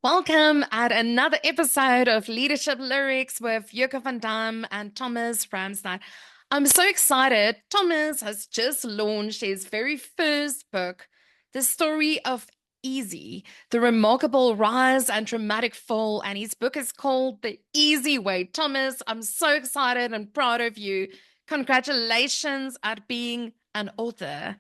Welcome at another episode of Leadership Lyrics with Yoke van Dam and Thomas Ramstad. I'm so excited. Thomas has just launched his very first book, The Story of Easee, the remarkable rise and dramatic fall, and his book is called The Easee Way. Thomas, I'm so excited and proud of you. Congratulations at being an author.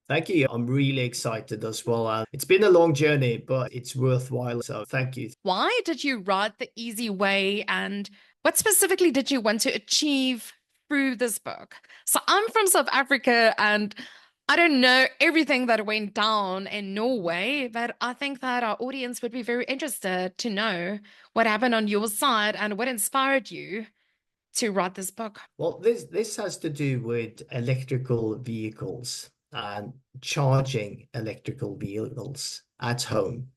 Thank you. I'm really excited as well. It's been a long journey, but it's worthwhile. So thank you. Why did you write The Easee Way, and what specifically did you want to achieve through this book? So I'm from South Africa and I don't know everything that went down in Norway, but I think that our audience would be very interested to know what happened on your side and what inspired you to write this book. Well, this has to do with electrical vehicles and charging electrical vehicles at home,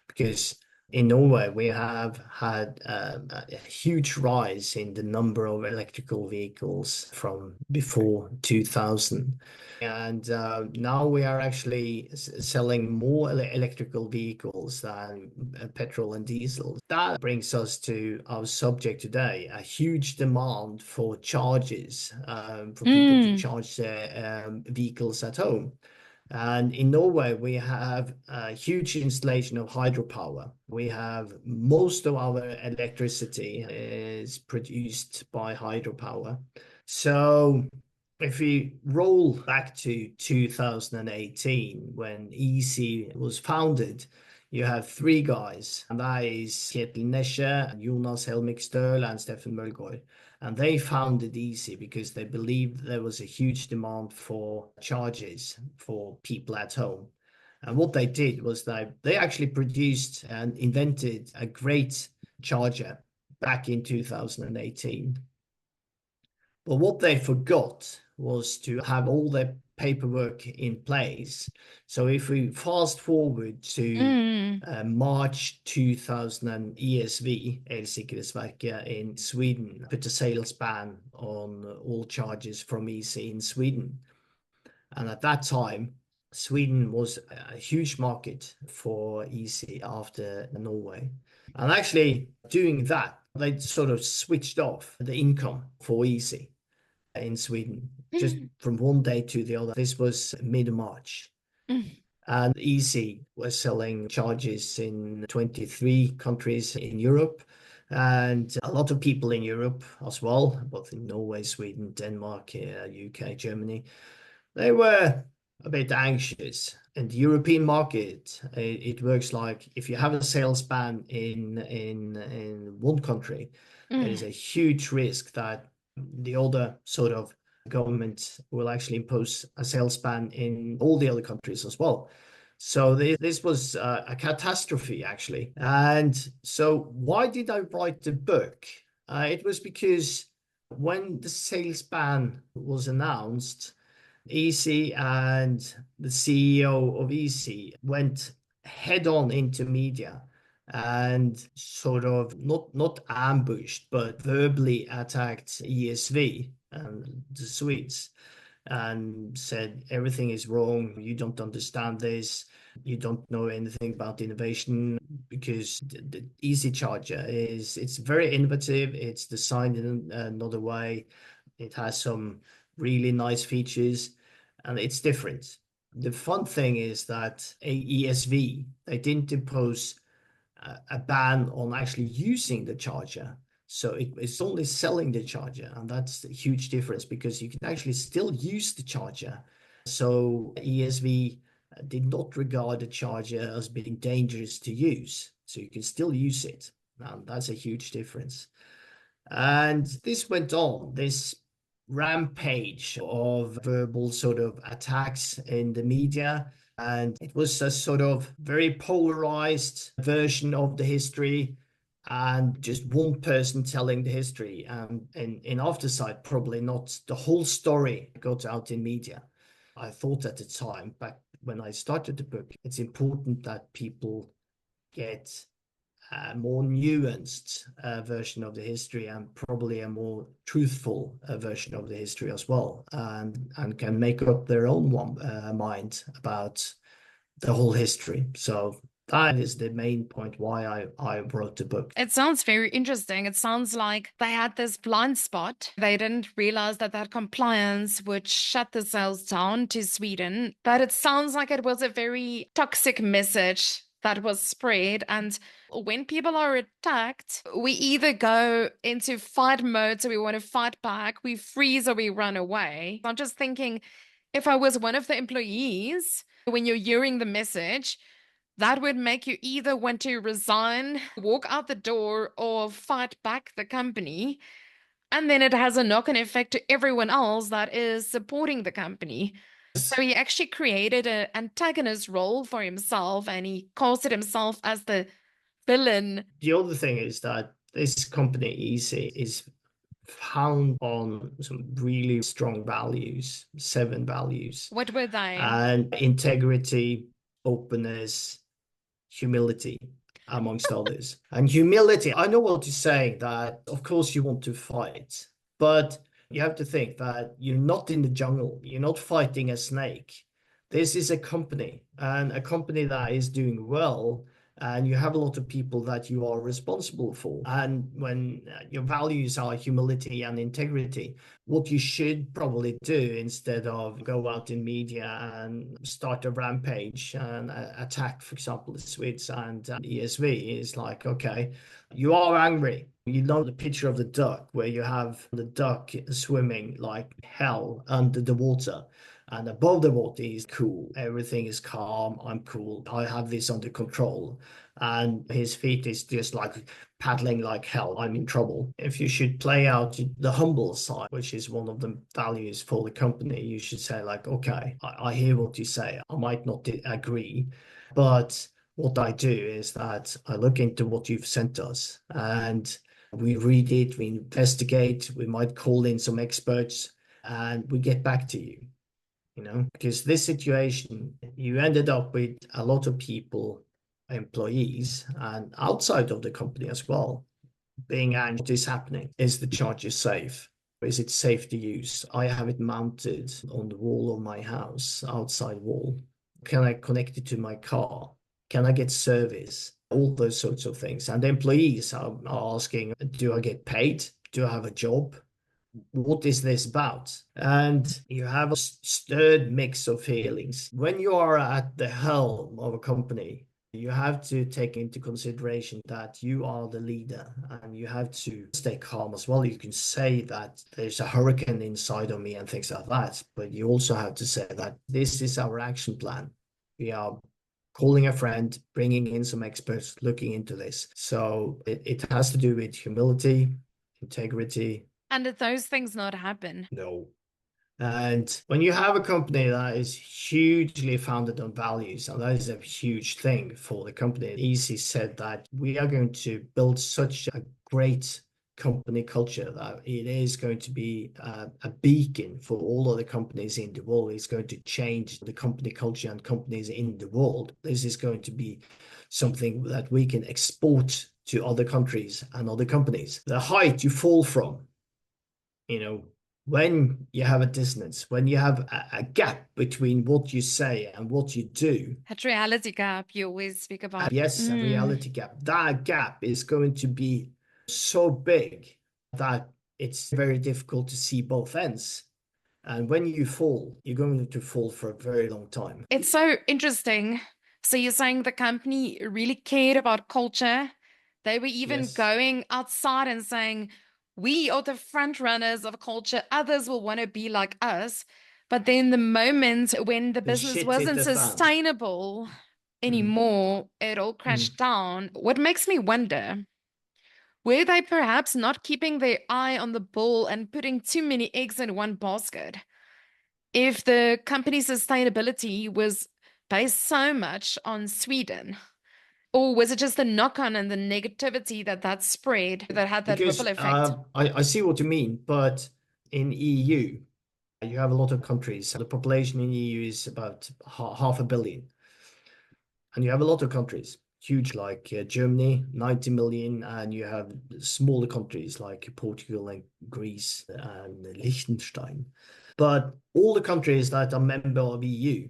because in Norway we have had a huge rise in the number of electrical vehicles from before 2000. And now we are actually selling more electrical vehicles than petrol and diesel. That brings us to our subject today, a huge demand for charges, for people to Mm. charge their vehicles at home. And in Norway, we have a huge installation of hydropower. We have most of our electricity is produced by hydropower. So if we roll back to 2018, when Easee was founded, you have three guys, and that is Kjetil Nesje, Jonas Helmikstøl, and Steffen Mølgaard. And they founded Easee because they believed there was a huge demand for charges for people at home. And what they did was they actually produced and invented a great charger back in 2018. But what they forgot was to have all their paperwork in place. So if we fast forward to Mm. March 2000, ESV, Elsikkerhetsverket in Sweden, put a sales ban on all charges from Easee in Sweden. And at that time, Sweden was a huge market for Easee after Norway. And actually doing that, they sort of switched off the income for Easee in Sweden, just Mm. from one day to the other. This was mid-March. Mm. And Easee was selling charges in 23 countries in Europe, and a lot of people in Europe as well, both in Norway, Sweden, Denmark, UK, Germany. They were a bit anxious. In the European market, it works like if you have a sales ban in one country, there is Mm. a huge risk that the other sort of government will actually impose a sales ban in all the other countries as well. So this was a catastrophe, actually. And so why did I write the book? It was because when the sales ban was announced, Easee and the CEO of Easee went head on into media and sort of not ambushed, but verbally attacked ESV and the Swedes and said everything is wrong. You don't understand this. You don't know anything about innovation, because the Easee charger it's very innovative. It's designed in another way. It has some really nice features, and it's different. The fun thing is that ESV, they didn't impose a ban on actually using the charger. So it's only selling the charger, and that's a huge difference because you can actually still use the charger. So ESV did not regard the charger as being dangerous to use. So you can still use it. And that's a huge difference. And this went on, this rampage of verbal sort of attacks in the media. And it was a sort of very polarized version of the history, and just one person telling the history. And in Aftersight, probably not the whole story got out in media. I thought at the time, back when I started the book, it's important that people get a more nuanced version of the history, and probably a more truthful version of the history as well, and can make up their own mind about the whole history. So That is the main point why I wrote the book. It sounds very interesting. It sounds like they had this blind spot. They didn't realize that that compliance would shut the sales down to Sweden. But it sounds like it was a very toxic message that was spread. And when people are attacked, we either go into fight mode, so we want to fight back, we freeze or we run away. I'm just thinking, if I was one of the employees, when you're hearing the message, that would make you either want to resign, walk out the door, or fight back the company. And then it has a knock-on effect to everyone else that is supporting the company. So he actually created an antagonist role for himself and he casted himself as the villain. The other thing is that this company, Easee, is found on some really strong values, 7 values, What were they? and integrity, openness, humility, amongst others. And humility, I know what you're saying, that of course you want to fight, but you have to think that you're not in the jungle, you're not fighting a snake. This is a company, and a company that is doing well, and you have a lot of people that you are responsible for. And when your values are humility and integrity, what you should probably do instead of go out in media and start a rampage and attack, for example, the Swedes and ESV, is like, okay, you are angry. You know the picture of the duck where you have the duck swimming like hell under the water. And above the water is cool. Everything is calm. I'm cool. I have this under control. And his feet is just like paddling like hell. I'm in trouble. If you should play out the humble side, which is one of the values for the company, you should say like, okay, I hear what you say. I might not agree, but what I do is that I look into what you've sent us and we read it, we investigate, we might call in some experts and we get back to you. Because this situation, you ended up with a lot of people, employees, and outside of the company as well, being angry. What is happening? Is the charger safe? Is it safe to use? I have it mounted on the wall of my house, outside wall. Can I connect it to my car? Can I get service? All those sorts of things. And the employees are asking, do I get paid? Do I have a job? What is this about? And you have a stirred mix of feelings. When you are at the helm of a company, you have to take into consideration that you are the leader and you have to stay calm as well. You can say that there's a hurricane inside of me and things like that, but you also have to say that this is our action plan. We are calling a friend, bringing in some experts, looking into this. So it has to do with humility, integrity. And did those things not happen? No. And when you have a company that is hugely founded on values, and that is a huge thing for the company, Easee said that we are going to build such a great company culture that it is going to be a beacon for all other companies in the world. It's going to change the company culture and companies in the world. This is going to be something that we can export to other countries and other companies. The height you fall from, when you have a dissonance, when you have a gap between what you say and what you do. That reality gap you always speak about. Yes, a reality gap. That gap is going to be so big that it's very difficult to see both ends. And when you fall, you're going to fall for a very long time. It's so interesting. So you're saying the company really cared about culture. They were even Yes. going outside and saying, we are the front runners of culture. Others will want to be like us. But then the moment when the The business shit hit wasn't the fan. sustainable anymore, it all crashed down. What makes me wonder, were they perhaps not keeping their eye on the ball and putting too many eggs in one basket? If the company's sustainability was based so much on Sweden, or was it just the knock-on and the negativity that spread that had that ripple Because effect? I see what you mean, but in EU, you have a lot of countries. The population in EU is about half a billion. And you have a lot of countries, huge like Germany, 90 million, and you have smaller countries like Portugal and Greece and Liechtenstein. But all the countries that are member of EU,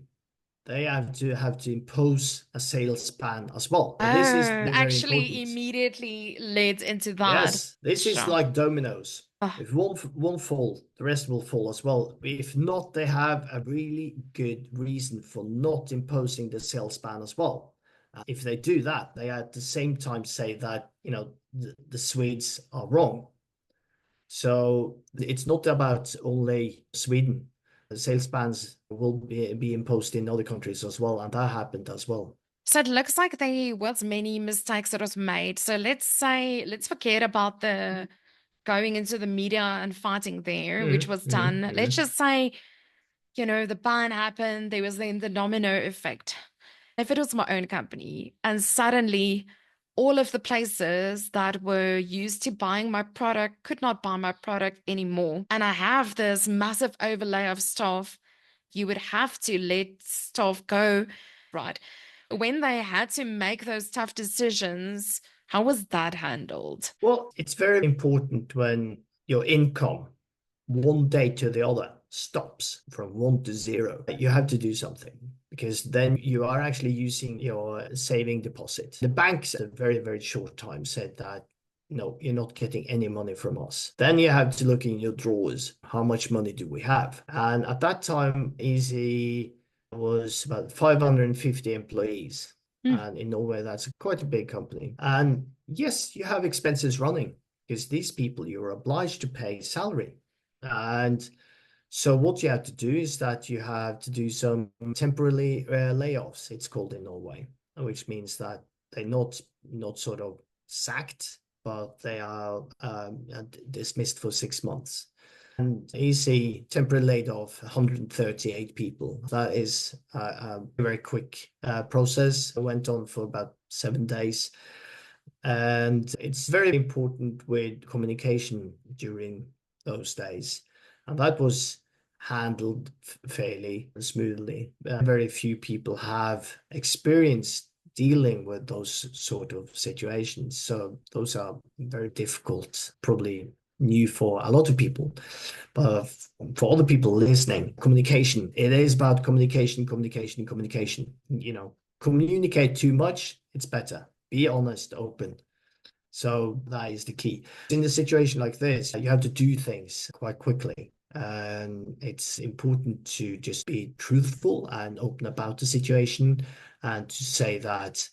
they have to impose a sales ban as well. Oh, And this is very actually important. immediately led into that. Yes, this is Sure. like dominoes. Oh, If one fall, the rest will fall as well. If not, they have a really good reason for not imposing the sales ban as well. If they do that, they at the same time say that, the Swedes are wrong. So it's not about only Sweden. The sales bans will be imposed in other countries as well, and that happened as well. so it looks like there was many mistakes that was made. So let's forget about the going into the media and fighting there, which Mm, was mm, done. Let's mm. just say, the ban happened. There was then the domino effect. If it was my own company and suddenly all of the places that were used to buying my product could not buy my product anymore, and I have this massive overlay of staff, you would have to let staff go, right? When they had to make those tough decisions, how was that handled? Well, it's very important when your income one day to the other stops from 1 to 0. You have to do something because then you are actually using your saving deposit. The banks at a very, very short time said that, no, you're not getting any money from us. Then you have to look in your drawers. How much money do we have? And at that time, Easy was about 550 employees. Mm. And in Norway, that's quite a big company. And yes, you have expenses running because these people you're obliged to pay salary. And so what you have to do is that you have to do some temporary layoffs, it's called in Norway, which means that they're not sort of sacked, but they are dismissed for 6 months. And Easy temporarily laid off 138 people. That is a very quick process. It went on for about 7 days. And it's very important with communication during those days. And that was handled fairly smoothly. Very few people have experience dealing with those sort of situations. So those are very difficult, probably new for a lot of people. But for other people listening, communication, it is about communication, communication, communication. Communicate too much, it's better. Be honest, open. So that is the key. In a situation like this, you have to do things quite quickly. And it's important to just be truthful and open about the situation and to say that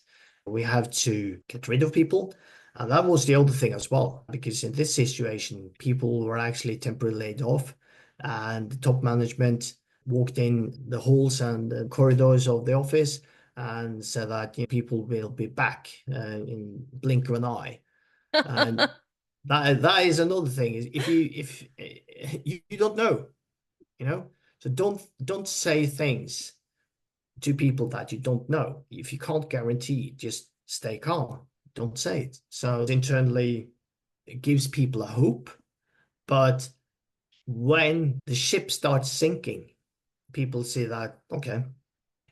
we have to get rid of people. And that was the other thing as well, because in this situation, people were actually temporarily laid off and the top management walked in the halls and the corridors of the office and said that people will be back in blink of an eye. And that is another thing is if you don't know, so don't say things to people that you don't know. If you can't guarantee, just stay calm. Don't say it. So internally, it gives people a hope. But when the ship starts sinking, people see that, okay,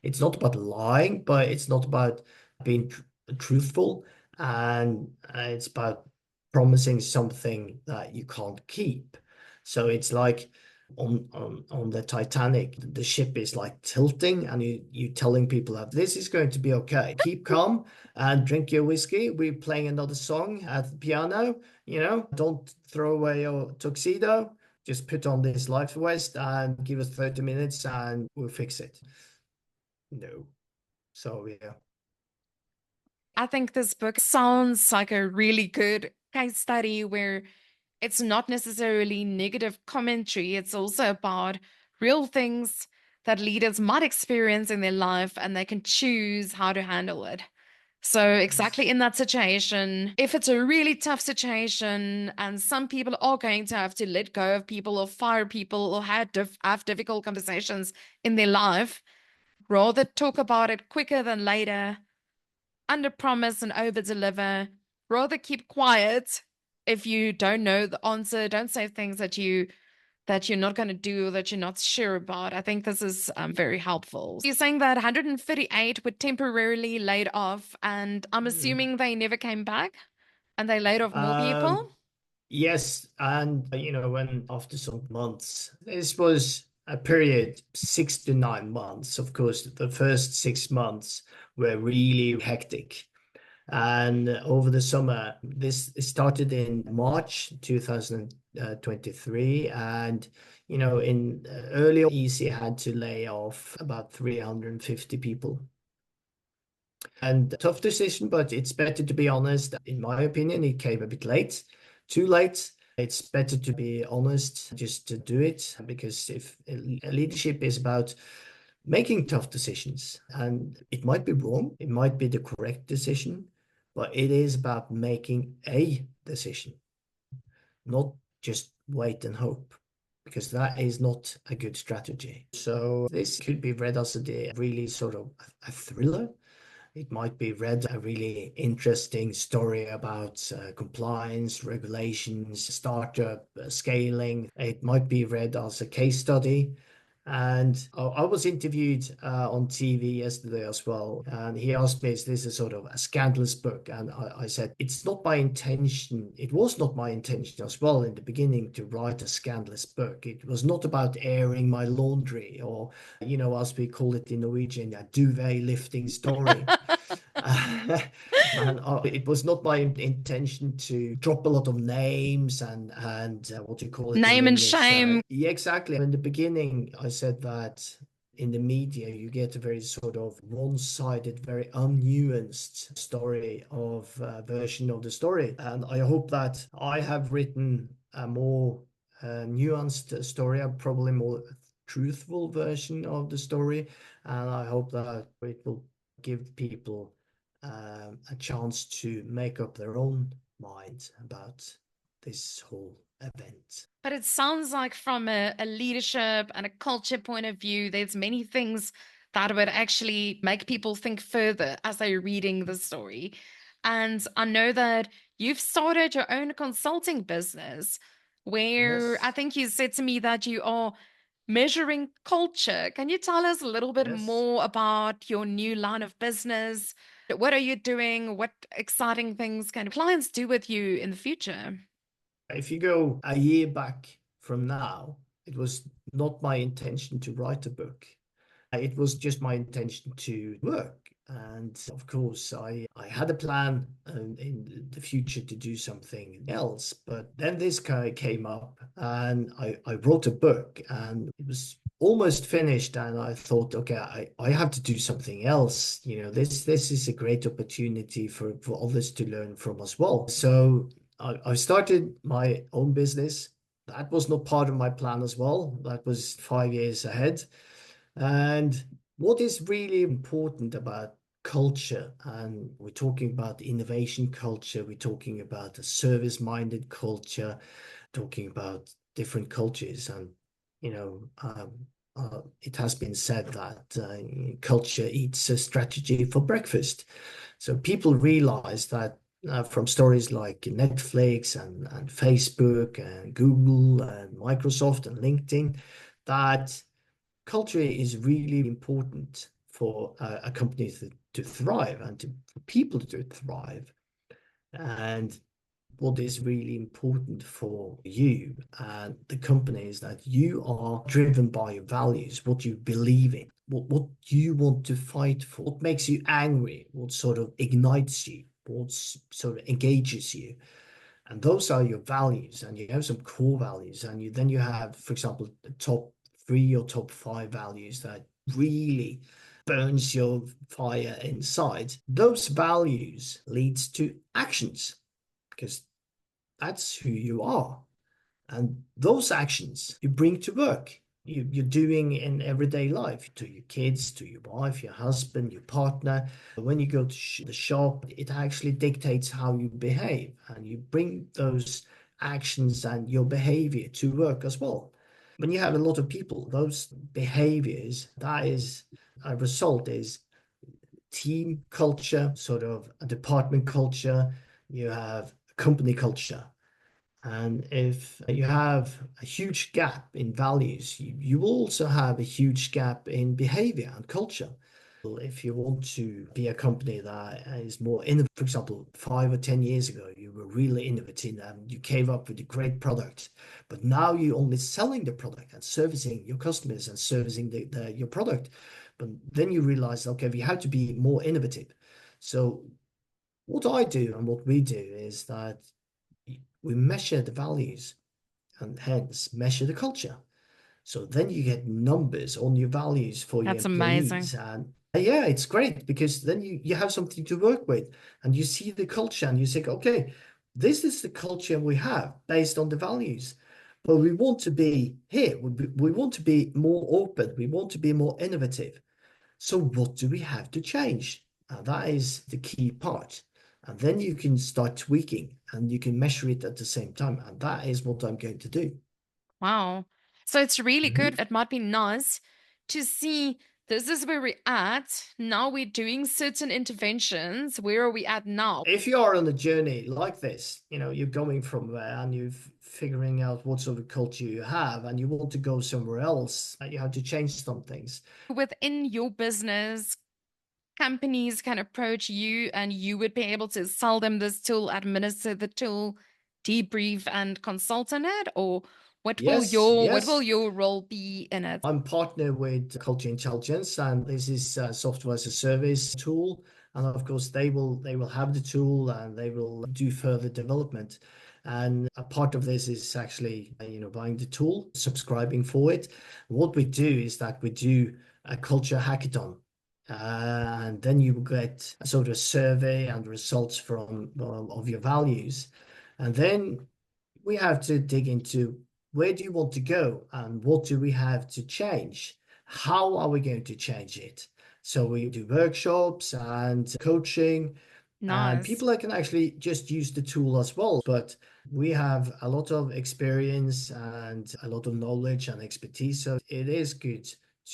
it's not about lying, but it's not about being truthful, and it's about promising something that you can't keep. So it's like on the Titanic, the ship is like tilting, and you telling people that this is going to be okay. Keep calm and drink your whiskey. We're playing another song at the piano. Don't throw away your tuxedo. Just put on this life vest and give us 30 minutes, and we'll fix it. No. So yeah. I think this book sounds like a really good case study where it's not necessarily negative commentary. It's also about real things that leaders might experience in their life and they can choose how to handle it. So, Yes. exactly in that situation, if it's a really tough situation and some people are going to have to let go of people or fire people or have difficult conversations in their life, rather talk about it quicker than later, under promise and over deliver. Rather keep quiet if you don't know the answer. Don't say things that you're not going to do or that you're not sure about. I think this is very helpful. You're saying that 138 were temporarily laid off, and I'm Mm. assuming they never came back and they laid off more Um, people. yes, and when after some months, this was a period 6 to 9 months. Of course, the first 6 months were really hectic. And over the summer, this started in March 2023. And, in early Easee had to lay off about 350 people. And tough decision, but it's better to be honest. In my opinion, it came a bit late, too late. It's better to be honest, just to do it, because if leadership is about making tough decisions, and it might be wrong, it might be the correct decision, but it is about making a decision, not just wait and hope, because that is not a good strategy. So this could be read as a really sort of a thriller. It might be read a really interesting story about compliance, regulations, startup, scaling. It might be read as a case study. And I was interviewed on TV yesterday as well. And he asked me, is this a sort of a scandalous book? And I said, it's not my intention. It was not my intention as well in the beginning to write a scandalous book. It was not about airing my laundry or, as we call it in Norwegian, a duvet lifting story. And it was not my intention to drop a lot of names and what do you call it in Name and English? shame. Yeah, exactly. In the beginning, I said that in the media, you get a very sort of one-sided, very unnuanced story of version of the story. And I hope that I have written a more nuanced story, a probably more truthful version of the story. And I hope that it will give people a chance to make up their own mind about this whole event. But it sounds like from a leadership and a culture point of view, there's many things that would actually make people think further as they're reading the story. And I know that you've started your own consulting business where I Yes, think you said to me that you are measuring culture. Can you tell us a little bit yes. more about your new line of business? What are you doing? What exciting things can clients do with you in the future? If you go a year back from now, it was not my intention to write a book. It was just my intention to work. And of course, I had a plan in the future to do something else. But then this guy came up and I wrote a book and it was almost finished. And I thought, okay, I have to do something else. This is a great opportunity for others to learn from as well. So I started my own business. That was not part of my plan as well. That was 5 years ahead. And what is really important about culture, and we're talking about innovation culture, we're talking about a service-minded culture, talking about different cultures, and it has been said that culture eats a strategy for breakfast. So people realize that from stories like Netflix and Facebook and Google and Microsoft and LinkedIn, that culture is really important for a company to thrive and for people to thrive. And what is really important for you and the company is that you are driven by your values, what you believe in, what you want to fight for, what makes you angry, what sort of ignites you, what sort of engages you. And those are your values, and you have some core values, and then you have, for example, the top 3 or top 5 values that really burns your fire inside. Those values leads to actions because that's who you are. And those actions you bring to work. You're doing in everyday life to your kids, to your wife, your husband, your partner. When you go to the shop, it actually dictates how you behave. And you bring those actions and your behavior to work as well. When you have a lot of people, those behaviors, that is a result is team culture, sort of a department culture, you have company culture. And if you have a huge gap in values, you will also have a huge gap in behavior and culture. If you want to be a company that is more innovative, for example, 5 or 10 years ago, you were really innovative and you came up with a great product, but now you're only selling the product and servicing your customers and servicing your product. But then you realize, okay, we have to be more innovative. So what I do and what we do is that we measure the values and hence measure the culture. So then you get numbers on your values for your That's amazing. employees. And yeah, it's great because then you have something to work with and you see the culture and you say, okay, this is the culture we have based on the values. But we want to be here. We want to be more open. We want to be more innovative. So what do we have to change? And that is the key part. And then you can start tweaking and you can measure it at the same time. And that is what I'm going to do. Wow. So it's really Mhm. good. It might be nice to see this is where we're at. Now we're doing certain interventions. Where are we at now? If you are on a journey like this, you're going from there and you're figuring out what sort of culture you have and you want to go somewhere else, you have to change some things. Within your business, companies can approach you and you would be able to sell them this tool, administer the tool, debrief and consult on it, or Yes, what will yes. your role be in it? I'm partnered with Culture Intelligence, and this is a software as a service tool. And of course, they will have the tool, and they will do further development. And a part of this is actually, buying the tool, subscribing for it. What we do is that we do a culture hackathon, and then you will get a sort of survey and results from of your values, and then we have to dig into where do you want to go and what do we have to change? How are we going to change it? So we do workshops and coaching, and Nice. people that can actually just use the tool as well. But we have a lot of experience and a lot of knowledge and expertise. So it is good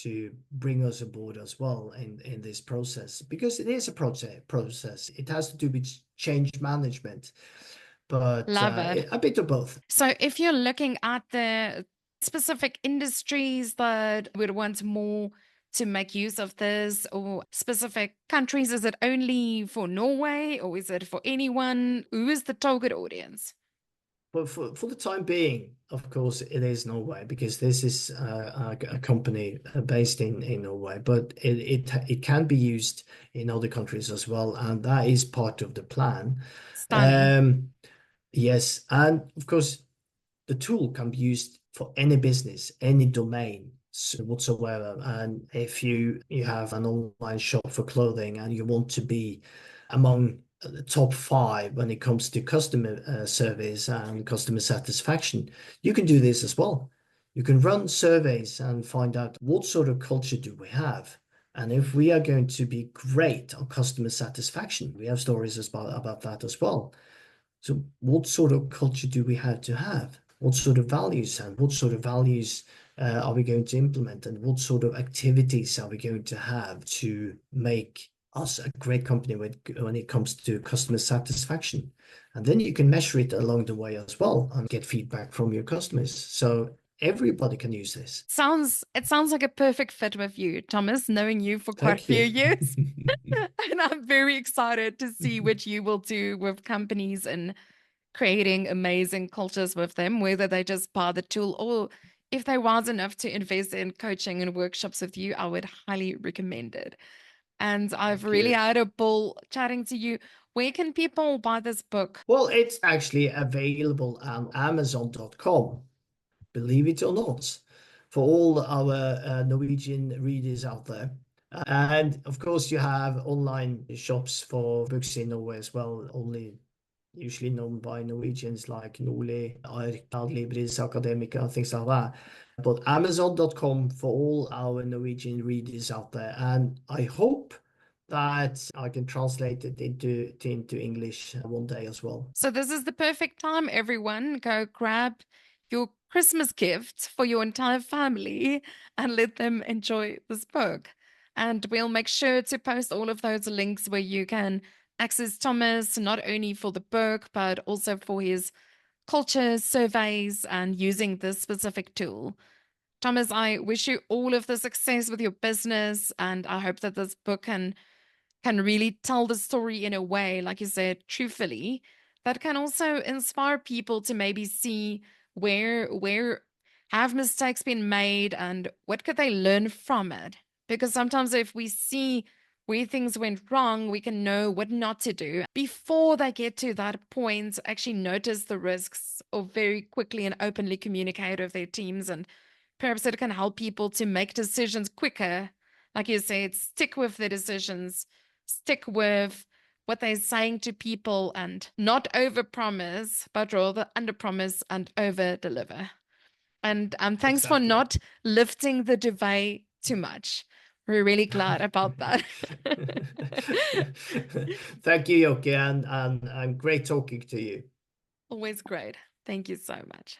to bring us aboard as well in this process because it is a process. It has to do with change management, but Love it. a bit of both. So if you're looking at the specific industries that would want more to make use of this or specific countries, is it only for Norway or is it for anyone? Who is the target audience? But for the time being, of course, it is Norway because this is a company based in Norway, but it can be used in other countries as well, and that is part of the plan. Stunning. Um, yes, and of course, the tool can be used for any business, any domain whatsoever. And if you have an online shop for clothing and you want to be among the top 5 when it comes to customer service and customer satisfaction, you can do this as well. You can run surveys and find out what sort of culture do we have. And if we are going to be great on customer satisfaction, we have stories about that as well. So what sort of culture do we have to have? What sort of values and what sort of values are we going to implement? And what sort of activities are we going to have to make us a great company when it comes to customer satisfaction? And then you can measure it along the way as well and get feedback from your customers. So everybody can use this. It sounds like a perfect fit with you, Thomas, knowing you for quite a Thank few you. years. And I'm very excited to see what you will do with companies and creating amazing cultures with them, whether they just buy the tool or if they're wise enough to invest in coaching and workshops with you, I would highly recommend it. And I've Thank really you. had a ball chatting to you. Where can people buy this book? Well, it's actually available on Amazon.com, believe it or not, for all our Norwegian readers out there. And of course, you have online shops for books in Norway as well, only usually known by Norwegians like Nordli, Ark, Libris, Academica, things like that. But Amazon.com for all our Norwegian readers out there. And I hope that I can translate it into English one day as well. So this is the perfect time, everyone. Go grab your Christmas gift for your entire family and let them enjoy this book. And we'll make sure to post all of those links where you can access Thomas, not only for the book, but also for his culture surveys and using this specific tool. Thomas, I wish you all of the success with your business, and I hope that this book can really tell the story in a way, like you said, truthfully, that can also inspire people to maybe see where have mistakes been made and what could they learn from it. Because sometimes if we see where things went wrong, we can know what not to do before they get to that point, actually notice the risks or very quickly and openly communicate with their teams. And perhaps it can help people to make decisions quicker. Like you said, stick with the decisions, stick with what they're saying to people and not overpromise, but rather underpromise and over deliver. And thanks for Exactly. not lifting the duvet too much. We're really glad about that. Thank you, Yoke, and great talking to you. Always great. Thank you so much.